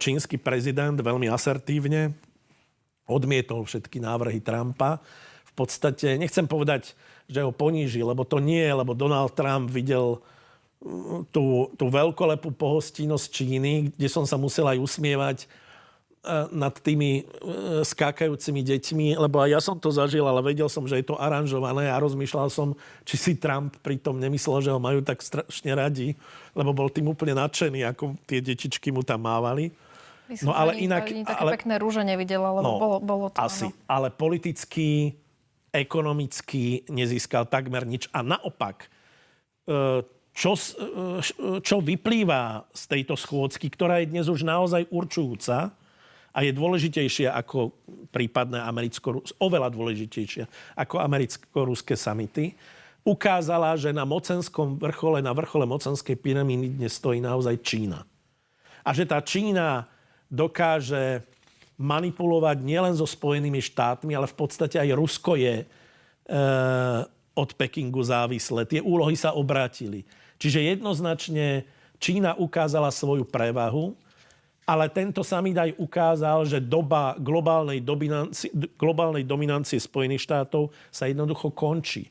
čínsky prezident veľmi asertívne odmietol všetky návrhy Trumpa. V podstate, nechcem povedať, že ho poníži, lebo to nie, lebo Donald Trump videl tú veľkolepú pohostinnosť Číny, kde som sa musel aj usmievať nad tými skákajúcimi deťmi, lebo aj ja som to zažil, ale vedel som, že je to aranžované a rozmýšľal som, či si Trump pritom nemyslel, že ho majú tak strašne radi, lebo bol tým úplne nadšený, ako tie detičky mu tam mávali. Myslím, no ale inak... Také pekné rúže nevidela, lebo bolo to... Asi, ale politicky, ekonomicky nezískal takmer nič. A naopak, čo vyplýva z tejto schôdzky, ktorá je dnes už naozaj určujúca a je dôležitejšia ako prípadné oveľa dôležitejšia ako americko-ruské samity, ukázala, že na mocenskom vrchole, na vrchole mocenskej pyramídy dnes stojí naozaj Čína. A že tá Čína dokáže manipulovať nielen so Spojenými štátmi, ale v podstate aj Rusko je od Pekingu závislé. Tie úlohy sa obrátili. Čiže jednoznačne Čína ukázala svoju prevahu, ale tento summit aj ukázal, že doba globálnej dominancie Spojených štátov sa jednoducho končí.